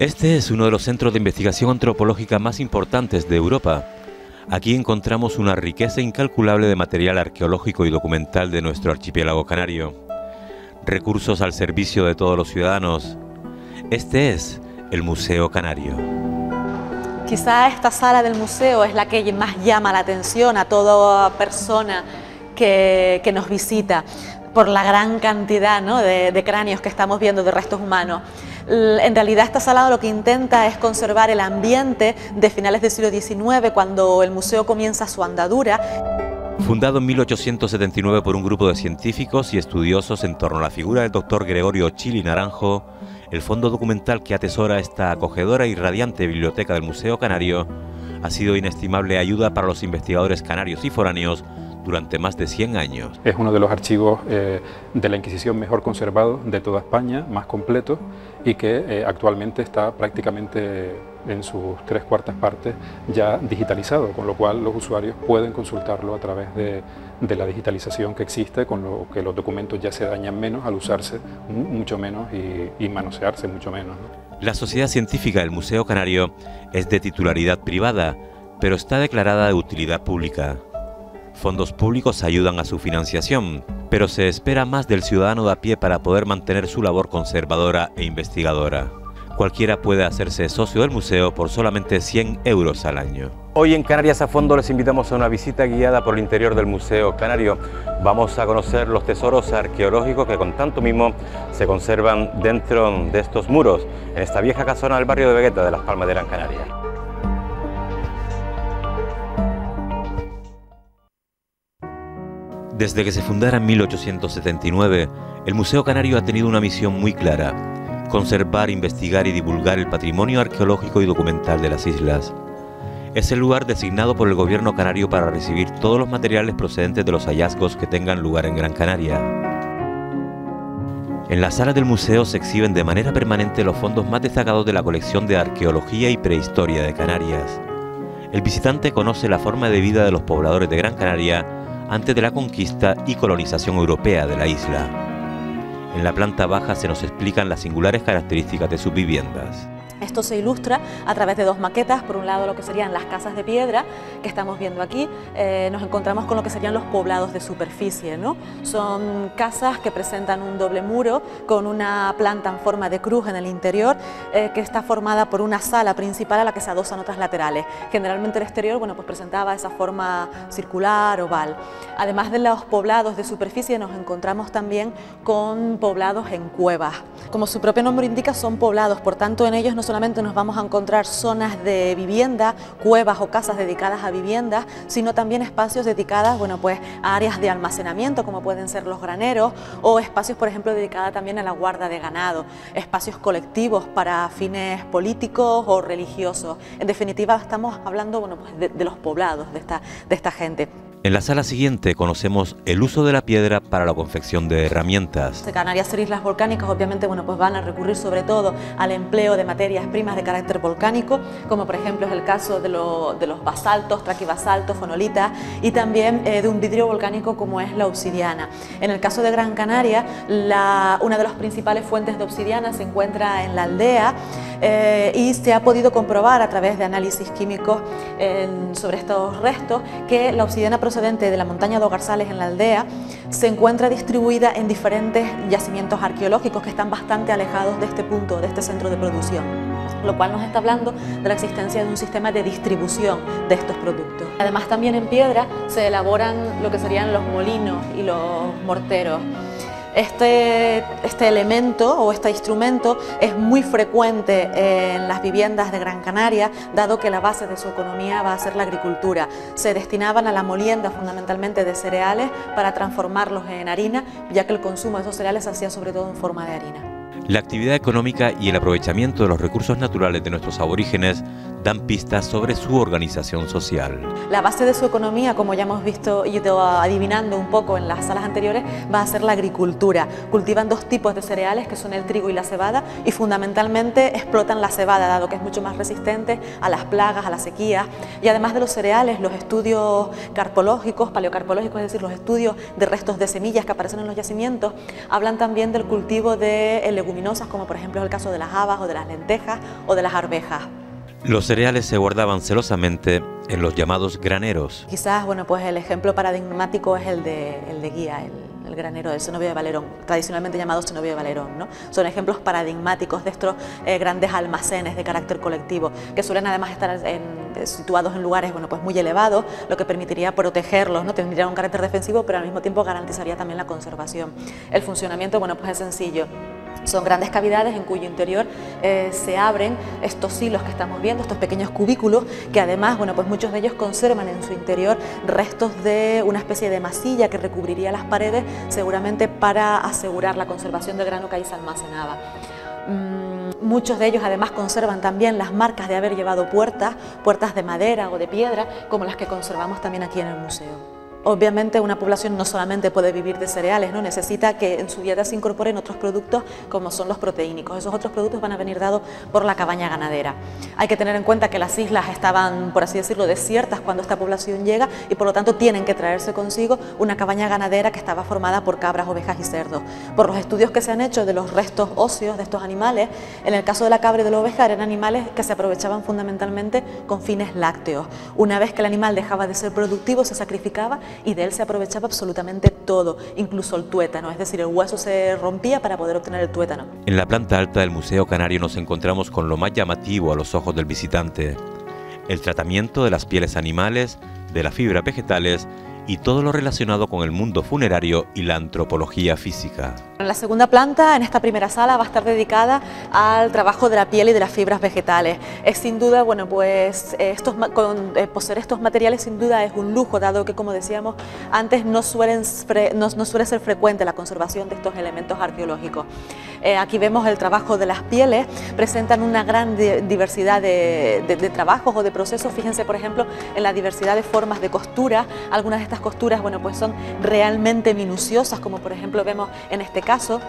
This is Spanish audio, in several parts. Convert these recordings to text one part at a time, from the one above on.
Este es uno de los centros de investigación antropológica más importantes de Europa. Aquí encontramos una riqueza incalculable de material arqueológico y documental de nuestro archipiélago canario. Recursos al servicio de todos los ciudadanos. Este es el Museo Canario. Quizá esta sala del museo es la que más llama la atención a toda persona que nos visita, por la gran cantidad, ¿no?, de cráneos que estamos viendo, de restos humanos. En realidad esta sala lo que intenta es conservar el ambiente de finales del siglo XIX, cuando el museo comienza su andadura. Fundado en 1879 por un grupo de científicos y estudiosos en torno a la figura del doctor Gregorio Chili Naranjo, el fondo documental que atesora esta acogedora y radiante biblioteca del Museo Canario ha sido inestimable ayuda para los investigadores canarios y foráneos durante más de 100 años. Es uno de los archivos de la Inquisición mejor conservados de toda España, más completo, y que actualmente está prácticamente en sus 3/4 partes ya digitalizado, con lo cual los usuarios pueden consultarlo a través de la digitalización que existe, con lo que los documentos ya se dañan menos al usarse mucho menos y manosearse mucho menos, ¿no? La Sociedad Científica del Museo Canario es de titularidad privada, pero está declarada de utilidad pública. Fondos públicos ayudan a su financiación, pero se espera más del ciudadano de a pie para poder mantener su labor conservadora e investigadora. Cualquiera puede hacerse socio del museo por solamente 100 euros al año. Hoy en Canarias a Fondo les invitamos a una visita guiada por el interior del Museo Canario. Vamos a conocer los tesoros arqueológicos que con tanto mimo se conservan dentro de estos muros, en esta vieja casona del barrio de Vegueta de Las Palmas de Gran Canaria. Desde que se fundara en 1879, el Museo Canario ha tenido una misión muy clara: conservar, investigar y divulgar el patrimonio arqueológico y documental de las islas. Es el lugar designado por el gobierno canario para recibir todos los materiales procedentes de los hallazgos que tengan lugar en Gran Canaria. En la sala del museo se exhiben de manera permanente los fondos más destacados de la colección de arqueología y prehistoria de Canarias. El visitante conoce la forma de vida de los pobladores de Gran Canaria antes de la conquista y colonización europea de la isla. En la planta baja se nos explican las singulares características de sus viviendas. Esto se ilustra a través de dos maquetas. Por un lado, lo que serían las casas de piedra que estamos viendo aquí. Nos encontramos con lo que serían los poblados de superficie, ¿no? Son casas que presentan un doble muro con una planta en forma de cruz en el interior, que está formada por una sala principal a la que se adosan otras laterales. Generalmente el exterior, bueno, pues presentaba esa forma circular, oval. Además de los poblados de superficie, nos encontramos también con poblados en cuevas. Como su propio nombre indica, son poblados, por tanto en ellos no solamente nos vamos a encontrar zonas de vivienda, cuevas o casas dedicadas a viviendas, sino también espacios dedicados, bueno, pues a áreas de almacenamiento, como pueden ser los graneros, o espacios, por ejemplo, dedicados también a la guarda de ganado, espacios colectivos para fines políticos o religiosos. En definitiva, estamos hablando, bueno, pues de los poblados de esta gente. En la sala siguiente conocemos el uso de la piedra para la confección de herramientas. Canarias ser islas volcánicas, obviamente, bueno, pues van a recurrir sobre todo al empleo de materias primas de carácter volcánico, como por ejemplo es el caso de los basaltos, traquibasaltos, fonolitas, y también de un vidrio volcánico como es la obsidiana. En el caso de Gran Canaria, una de las principales fuentes de obsidiana se encuentra en la aldea, y se ha podido comprobar a través de análisis químicos sobre estos restos que la obsidiana procedente de la montaña de Ogarzales en la aldea se encuentra distribuida en diferentes yacimientos arqueológicos que están bastante alejados de este punto, de este centro de producción, lo cual nos está hablando de la existencia de un sistema de distribución de estos productos. Además, también en piedra se elaboran lo que serían los molinos y los morteros. Este elemento o este instrumento es muy frecuente en las viviendas de Gran Canaria, dado que la base de su economía va a ser la agricultura. Se destinaban a la molienda fundamentalmente de cereales para transformarlos en harina, ya que el consumo de esos cereales se hacía sobre todo en forma de harina. La actividad económica y el aprovechamiento de los recursos naturales de nuestros aborígenes dan pistas sobre su organización social. La base de su economía, como ya hemos visto y ido adivinando un poco en las salas anteriores, va a ser la agricultura. Cultivan dos tipos de cereales, que son el trigo y la cebada, y fundamentalmente explotan la cebada, dado que es mucho más resistente a las plagas, a la sequía. Y además de los cereales, los estudios carpológicos, paleocarpológicos, es decir, los estudios de restos de semillas que aparecen en los yacimientos, hablan también del cultivo de leguminosas leguminosas, como por ejemplo es el caso de las habas o de las lentejas o de las arvejas. Los cereales se guardaban celosamente en los llamados graneros. Quizás, bueno, pues el ejemplo paradigmático es el de Guía, el granero del Senovio de Valerón, tradicionalmente llamado Senovio de Valerón, ¿no? Son ejemplos paradigmáticos de estos grandes almacenes de carácter colectivo, que suelen además estar situados en lugares, bueno, pues muy elevados, lo que permitiría protegerlos, ¿no? Tendría un carácter defensivo, pero al mismo tiempo garantizaría también la conservación. El funcionamiento, bueno, pues es sencillo. Son grandes cavidades en cuyo interior se abren estos hilos que estamos viendo, estos pequeños cubículos, que además, bueno, pues muchos de ellos conservan en su interior restos de una especie de masilla que recubriría las paredes, seguramente para asegurar la conservación del grano que ahí se almacenaba. Muchos de ellos además conservan también las marcas de haber llevado puertas de madera o de piedra, como las que conservamos también aquí en el museo. Obviamente una población no solamente puede vivir de cereales, ¿no? Necesita que en su dieta se incorporen otros productos como son los proteínicos. Esos otros productos van a venir dados por la cabaña ganadera. Hay que tener en cuenta que las islas estaban, por así decirlo, desiertas cuando esta población llega y por lo tanto tienen que traerse consigo una cabaña ganadera que estaba formada por cabras, ovejas y cerdos. Por los estudios que se han hecho de los restos óseos de estos animales, en el caso de la cabra y de la oveja eran animales que se aprovechaban fundamentalmente con fines lácteos. Una vez que el animal dejaba de ser productivo se sacrificaba y de él se aprovechaba absolutamente todo, incluso el tuétano, es decir, el hueso se rompía para poder obtener el tuétano. En la planta alta del Museo Canario nos encontramos con lo más llamativo a los ojos del visitante: el tratamiento de las pieles animales, de las fibras vegetales y todo lo relacionado con el mundo funerario y la antropología física. En la segunda planta, en esta primera sala, va a estar dedicada al trabajo de la piel y de las fibras vegetales. Es sin duda, bueno, pues poseer estos materiales sin duda es un lujo, dado que, como decíamos antes, no suele ser frecuente la conservación de estos elementos arqueológicos. Aquí vemos el trabajo de las pieles, presentan una gran diversidad de trabajos o de procesos. Fíjense, por ejemplo, en la diversidad de formas de costura. Algunas de estas costuras, bueno, pues son realmente minuciosas, como por ejemplo vemos en este caso.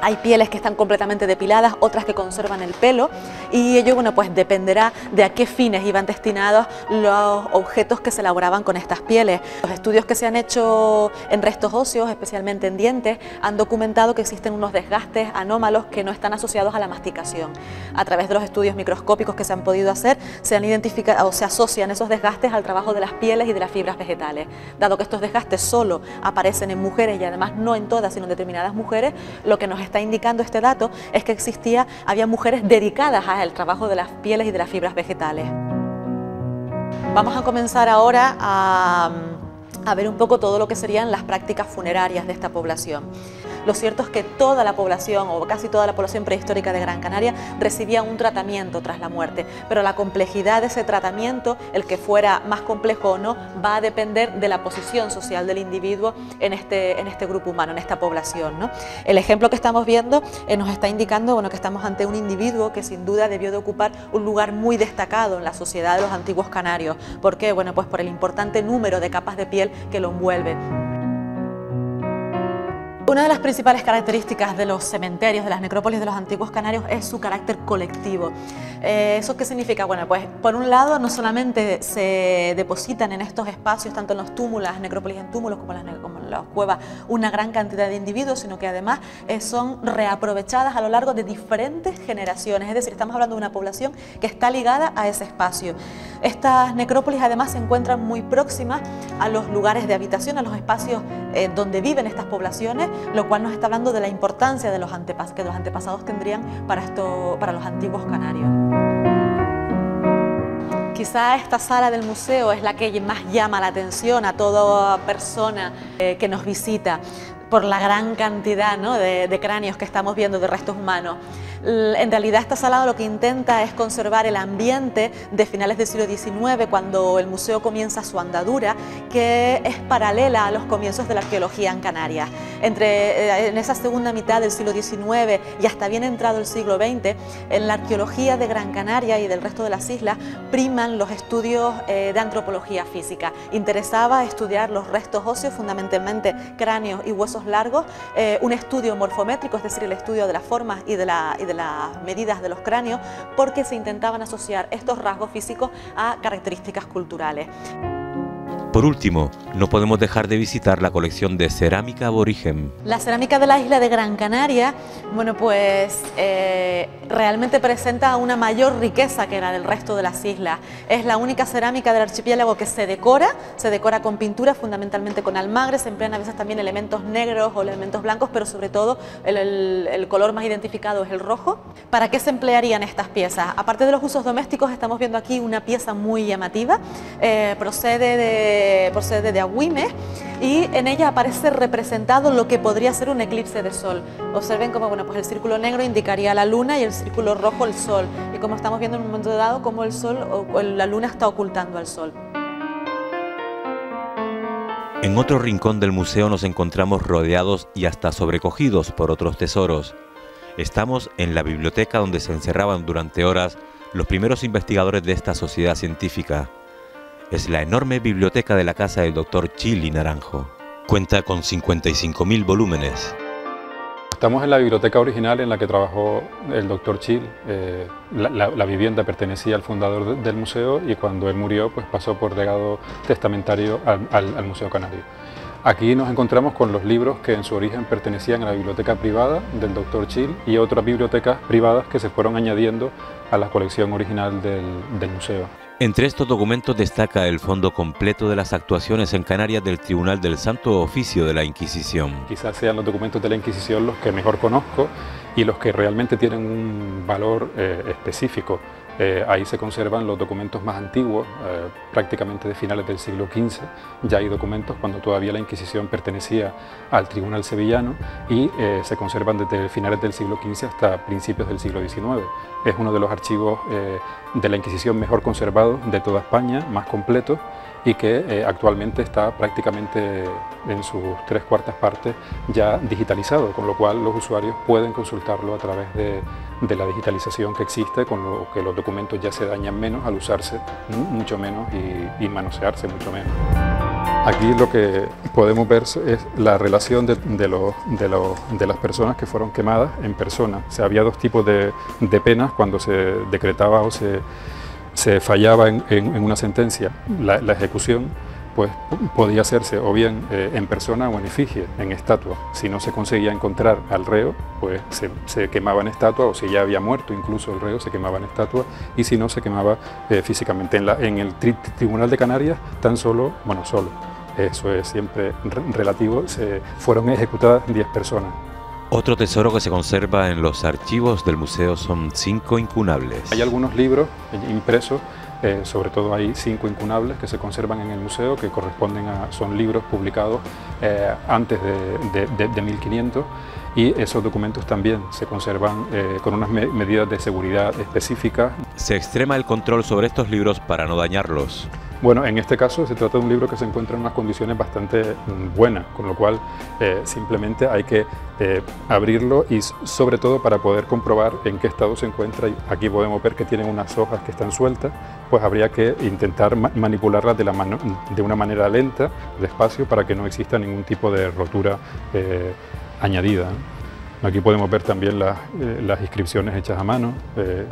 Hay pieles que están completamente depiladas, otras que conservan el pelo, y ello, bueno, pues dependerá de a qué fines iban destinados los objetos que se elaboraban con estas pieles. Los estudios que se han hecho en restos óseos, especialmente en dientes, han documentado que existen unos desgastes anómalos que no están asociados a la masticación. A través de los estudios microscópicos que se han podido hacer, se han identificado o se asocian esos desgastes al trabajo de las pieles y de las fibras vegetales. Dado que estos desgastes solo aparecen en mujeres y además no en todas, sino en determinadas mujeres, lo que nos está indicando este dato es que había mujeres dedicadas al trabajo de las pieles y de las fibras vegetales. Vamos a comenzar ahora a ver un poco todo lo que serían las prácticas funerarias de esta población. Lo cierto es que toda la población, o casi toda la población prehistórica de Gran Canaria, recibía un tratamiento tras la muerte, pero la complejidad de ese tratamiento, el que fuera más complejo o no, va a depender de la posición social del individuo en este grupo humano, en esta población, ¿no? El ejemplo que estamos viendo nos está indicando, bueno, que estamos ante un individuo que sin duda debió de ocupar un lugar muy destacado en la sociedad de los antiguos canarios. ¿Por qué? Bueno, pues por el importante número de capas de piel que lo envuelve. Una de las principales características de los cementerios, de las necrópolis de los antiguos canarios, es su carácter colectivo. ¿Eso qué significa? Bueno, pues por un lado no solamente se depositan en estos espacios, tanto en los túmulos, las necrópolis en túmulos como en las cuevas, una gran cantidad de individuos, sino que además son reaprovechadas a lo largo de diferentes generaciones, es decir, estamos hablando de una población que está ligada a ese espacio. Estas necrópolis además se encuentran muy próximas a los lugares de habitación, a los espacios donde viven estas poblaciones, lo cual nos está hablando de la importancia de que los antepasados tendrían para los antiguos canarios. Quizá esta sala del museo es la que más llama la atención a toda persona que nos visita, por la gran cantidad, ¿no?, de cráneos que estamos viendo, de restos humanos. En realidad esta sala lo que intenta es conservar el ambiente de finales del siglo XIX, cuando el museo comienza su andadura, que es paralela a los comienzos de la arqueología en Canarias. En esa segunda mitad del siglo XIX y hasta bien entrado el siglo XX, en la arqueología de Gran Canaria y del resto de las islas priman los estudios de antropología física. Interesaba estudiar los restos óseos, fundamentalmente cráneos y huesos largos, un estudio morfométrico, es decir, el estudio de las formas y de las medidas de los cráneos, porque se intentaban asociar estos rasgos físicos a características culturales. Por último, no podemos dejar de visitar la colección de cerámica aborigen. La cerámica de la isla de Gran Canaria, bueno, pues realmente presenta una mayor riqueza que la del resto de las islas. Es la única cerámica del archipiélago que se decora con pintura, fundamentalmente con almagre, se emplean a veces también elementos negros o elementos blancos, pero sobre todo el color más identificado es el rojo. ¿Para qué se emplearían estas piezas? Aparte de los usos domésticos, estamos viendo aquí una pieza muy llamativa, procede de Agüimes, y en ella aparece representado lo que podría ser un eclipse de sol. Observen cómo, bueno, pues el círculo negro indicaría la luna y el círculo rojo el sol, y como estamos viendo en un momento dado cómo el sol o la luna está ocultando al sol. En otro rincón del museo nos encontramos rodeados y hasta sobrecogidos por otros tesoros. Estamos en la biblioteca donde se encerraban durante horas los primeros investigadores de esta sociedad científica. Es la enorme biblioteca de la casa del Dr. Chili Naranjo. Cuenta con 55.000 volúmenes. Estamos en la biblioteca original en la que trabajó el Dr. Chil. La vivienda pertenecía al fundador del museo y cuando él murió pues pasó por legado testamentario al Museo Canario. Aquí nos encontramos con los libros que en su origen pertenecían a la biblioteca privada del Dr. Chil y otras bibliotecas privadas que se fueron añadiendo a la colección original del museo. Entre estos documentos destaca el fondo completo de las actuaciones en Canarias del Tribunal del Santo Oficio de la Inquisición. Quizás sean los documentos de la Inquisición los que mejor conozco y los que realmente tienen un valor específico. Ahí se conservan los documentos más antiguos, prácticamente de finales del siglo XV. Ya hay documentos cuando todavía la Inquisición pertenecía al Tribunal Sevillano y se conservan desde finales del siglo XV hasta principios del siglo XIX. Es uno de los archivos de la Inquisición mejor conservados de toda España, más completos, y que actualmente está prácticamente en sus 3/4 partes ya digitalizado, con lo cual los usuarios pueden consultarlo a través de la digitalización que existe, con lo que los documentos ya se dañan menos al usarse mucho menos y manosearse mucho menos. Aquí lo que podemos ver es la relación de las personas que fueron quemadas en persona. O sea, había dos tipos de penas cuando se decretaba o se fallaba en una sentencia. La ejecución pues podía hacerse o bien en persona o en efigie, en estatua. Si no se conseguía encontrar al reo, pues se quemaba en estatua, o si ya había muerto incluso el reo, se quemaba en estatua, y si no, se quemaba físicamente. En el Tribunal de Canarias solo, eso es siempre relativo, fueron ejecutadas 10 personas. Otro tesoro que se conserva en los archivos del museo son 5 incunables. Hay algunos libros impresos, sobre todo hay 5 incunables que se conservan en el museo, que son libros publicados antes de 1500, y esos documentos también se conservan con unas medidas de seguridad específicas. Se extrema el control sobre estos libros para no dañarlos. Bueno, en este caso se trata de un libro que se encuentra en unas condiciones bastante buenas, con lo cual simplemente hay que abrirlo y sobre todo para poder comprobar en qué estado se encuentra. Aquí podemos ver que tienen unas hojas que están sueltas, pues habría que intentar manipularlas de una manera lenta, despacio, para que no exista ningún tipo de rotura añadida. Aquí podemos ver también las inscripciones hechas a mano,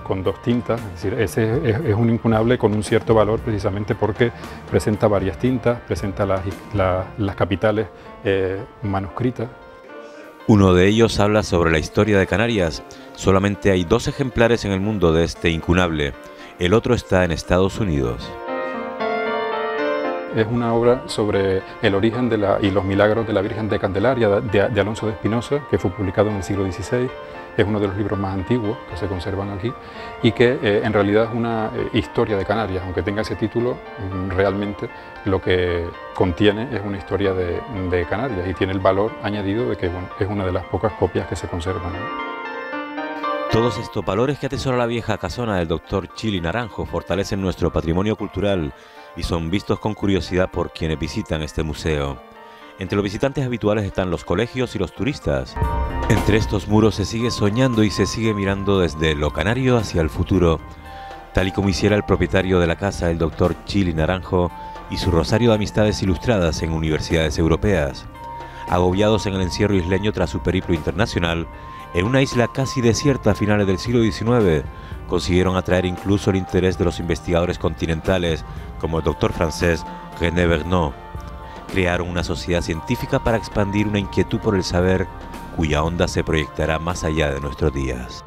con 2 tintas. Es decir, ese es un incunable con un cierto valor precisamente porque presenta varias tintas, presenta las capitales manuscritas. Uno de ellos habla sobre la historia de Canarias. Solamente hay 2 ejemplares en el mundo de este incunable. El otro está en Estados Unidos. Es una obra sobre el origen y los milagros de la Virgen de Candelaria de Alonso de Espinosa, que fue publicado en el siglo XVI. Es uno de los libros más antiguos que se conservan aquí y que en realidad es una historia de Canarias. Aunque tenga ese título, realmente lo que contiene es una historia de Canarias y tiene el valor añadido de que es una de las pocas copias que se conservan. Todos estos valores que atesora la vieja casona del Dr. Chili Naranjo fortalecen nuestro patrimonio cultural y son vistos con curiosidad por quienes visitan este museo. Entre los visitantes habituales están los colegios y los turistas. Entre estos muros se sigue soñando y se sigue mirando desde lo canario hacia el futuro, tal y como hiciera el propietario de la casa, el Dr. Chili Naranjo, y su rosario de amistades ilustradas en universidades europeas. Agobiados en el encierro isleño tras su periplo internacional, En una isla casi desierta a finales del siglo XIX, consiguieron atraer incluso el interés de los investigadores continentales, como el doctor francés René Vergnaud. Crearon una sociedad científica para expandir una inquietud por el saber, cuya onda se proyectará más allá de nuestros días.